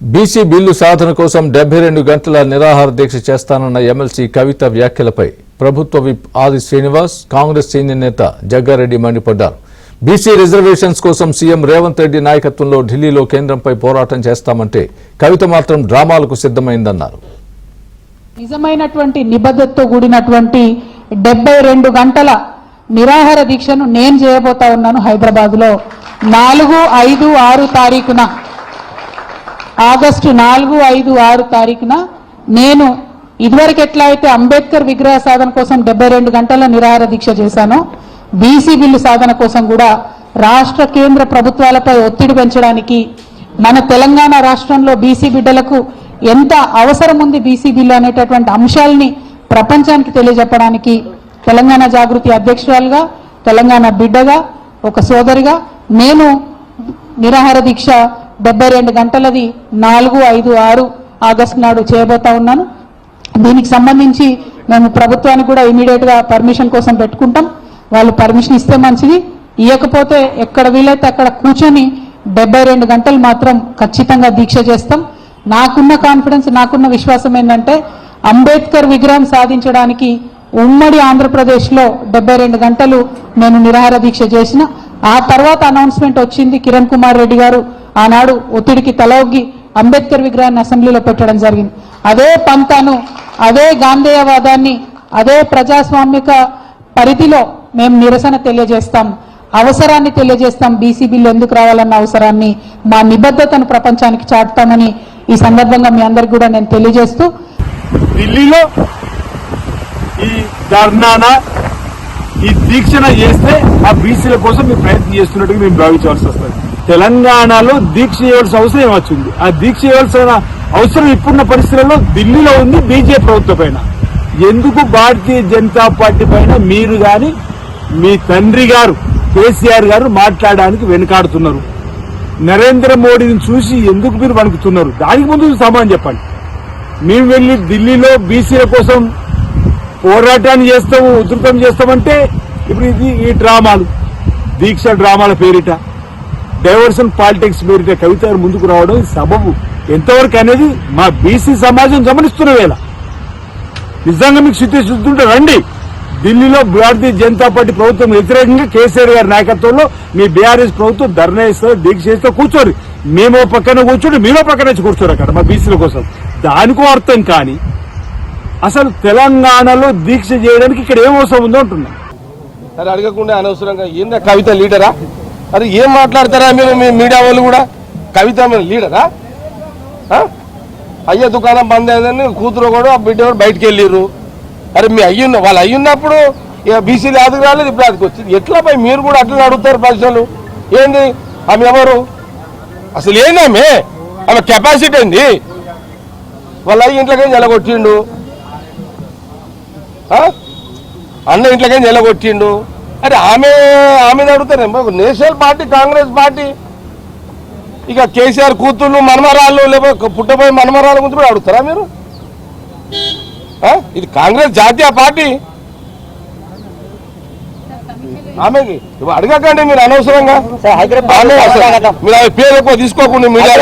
BC bill సాధన కోసం 72 గంటల నిరాహార దీక్ష చేస్తానన్న ఎమ్మెల్సీ కవిత వ్యాఖ్యలపై ప్రభుత్వ విప్ ఆది శ్రీనివాస్, కాంగ్రెస్ సీనియర్ నేత జగ్గారెడ్డి మండిపడ్డారు. బీసీ రిజర్వేషన్స్ కోసం సీఎం రేవంత్ రెడ్డి నాయకత్వంలో ఢిల్లీలో కేంద్రంపై పోరాటం చేస్తామంటే కవిత మాత్రం డ్రామాలకు సిద్ధమైందన్నారు. నిజమైనటువంటి నిబద్ధతతో కూడినటువంటి 72 గంటల నిరాహార దీక్షను నేను చేయబోతా ఉన్నాను. హైదరాబాద్లో 4, 5, 6 తారీఖున ఆగస్టు 4, 5, 6 తారీఖున నేను ఇదివరకు ఎట్లా అయితే అంబేద్కర్ విగ్రహ సాధన కోసం 72 గంటల నిరాహార దీక్ష చేశానో, బీసీ బిల్లు సాధన కోసం కూడా రాష్ట్ర కేంద్ర ప్రభుత్వాలపై ఒత్తిడి పెంచడానికి, మన తెలంగాణ రాష్ట్రంలో బీసీ బిడ్డలకు ఎంత అవసరం ఉంది బీసీ బిల్లు అనేటటువంటి అంశాలని ప్రపంచానికి తెలియజెప్పడానికి తెలంగాణ జాగృతి అధ్యక్షురాలుగా, తెలంగాణ బిడ్డగా, ఒక సోదరిగా నేను నిరాహార దీక్ష 72 గంటలది 4, 5, 6 ఆగస్టు నాడు చేయబోతా ఉన్నాను. దీనికి సంబంధించి మేము ప్రభుత్వానికి కూడా ఇమీడియట్ గా పర్మిషన్ కోసం పెట్టుకుంటాం. వాళ్ళు పర్మిషన్ ఇస్తే మంచిది, ఇవ్వకపోతే ఎక్కడ వీలైతే అక్కడ కూర్చొని 72 గంటలు మాత్రం ఖచ్చితంగా దీక్ష చేస్తాం. నాకున్న కాన్ఫిడెన్స్, నాకున్న విశ్వాసం ఏంటంటే అంబేద్కర్ విగ్రహం సాధించడానికి ఉమ్మడి ఆంధ్రప్రదేశ్లో 72 గంటలు నేను నిరాహార దీక్ష చేసిన. ఆ తర్వాత అనౌన్స్మెంట్ వచ్చింది. కిరణ్ కుమార్ రెడ్డి గారు ఆనాడు ఒత్తిడికి తలొగ్గి అంబేద్కర్ విగ్రహాన్ని అసెంబ్లీలో పెట్టడం జరిగింది. అదే పంతాను, అదే గాంధేయవాదాన్ని, అదే ప్రజాస్వామిక పరిధిలో మేము నిరసన తెలియజేస్తాం, అవసరాన్ని తెలియజేస్తాం. బీసీ బిల్లు ఎందుకు రావాలన్న అవసరాన్ని, మా నిబద్ధతను ప్రపంచానికి చాటుతామని ఈ సందర్భంగా మీ అందరికి కూడా నేను తెలియజేస్తూ, ఢిల్లీలో ఈ ధర్నానా ఈ దీక్షణ చేస్తే ఆ బీసీల కోసం మీరు ప్రయత్నం చేస్తున్నట్టుగా మేము భావించవలసి వస్తుంది. తెలంగాణలో దీక్ష చేయవలసిన అవసరం ఏమొచ్చింది? ఆ దీక్ష చేయవలసిన అవసరం ఇప్పుడున్న పరిస్థితుల్లో ఢిల్లీలో ఉంది బీజేపీ ప్రభుత్వం పైన. ఎందుకు భారతీయ జనతా పార్టీ పైన మీరు గాని మీ తండ్రి గారు కేసీఆర్ గారు మాట్లాడడానికి వెనుకాడుతున్నారు? నరేంద్ర మోడీని చూసి ఎందుకు మీరు వణుకుతున్నారు? దానికి ముందు సమాధానం చెప్పండి. మేము వెళ్లి ఢిల్లీలో బీసీల కోసం పోరాటాన్ని చేస్తాము, ఉధృతం చేస్తామంటే ఇప్పుడు ఈ డ్రామాలు, దీక్ష డ్రామాల పేరిట, డైవర్షన్ పాలిటిక్స్ పేరిట కవిత గారు ముందుకు రావడం సబబు ఎంతవరకు అనేది మా బీసీ సమాజం గమనిస్తున్న వేళ నిజంగా మీకు శుద్ధిస్తుంటే రండి. ఢిల్లీలో భారతీయ జనతా పార్టీ ప్రభుత్వం వ్యతిరేకంగా కేసీఆర్ గారి నాయకత్వంలో మీ బీఆర్ఎస్ ప్రభుత్వం ధర్నా ఇస్తారు, దీక్ష చేస్తే కూర్చోరు. మేమో పక్కన కూర్చోండి, మీరో పక్కన వచ్చి కూర్చోరు అక్కడ మా బీసీల కోసం. దానికో అర్థం కానీ అసలు తెలంగాణలో దీక్ష చేయడానికి ఇక్కడ ఏం అవసరం ఉందో అంటున్నా. అరే అడగకుండా అనవసరంగా ఏందా కవిత లీడరా? అరే ఏం మాట్లాడతారా మీరు? మీ మీడియా వాళ్ళు కూడా కవిత మీరు లీడరా? అయ్యే దుకాణం బంద్ అయిందని కూతురు కూడా బిడ్డ కూడా బయటకు వెళ్ళిర్రు. అరే మీ వాళ్ళు అయ్యున్నప్పుడు ఇక బీసీలు అదికి రాలేదు, ఇప్పుడు అదికి వచ్చింది. ఎట్లా పోయి మీరు కూడా అట్లా అడుగుతారు ప్రశ్నలు? ఏంది ఆమె ఎవరు? అసలు ఏంది ఆమె కెపాసిటీ ఏంది? వాళ్ళ అయ్యి ఇంట్లోకి నిలగొట్టిండు, అన్న ఇంట్లోకి నిలగొట్టిండు. అరే ఆమె అడుగుతారు. నేషనల్ పార్టీ కాంగ్రెస్ పార్టీ ఇక కేసీఆర్ కూతుళ్ళు మనమరాళ్ళు లేకపోతే పుట్టబోయే మనమరాళ్ళ గురించి కూడా అడుగుతారా మీరు? ఇది కాంగ్రెస్ జాతీయ పార్టీ. ఆమెకి అడగకండి మీరు అనవసరంగా. మీరు పేరు ఎక్కువ తీసుకోకుండా మీడియా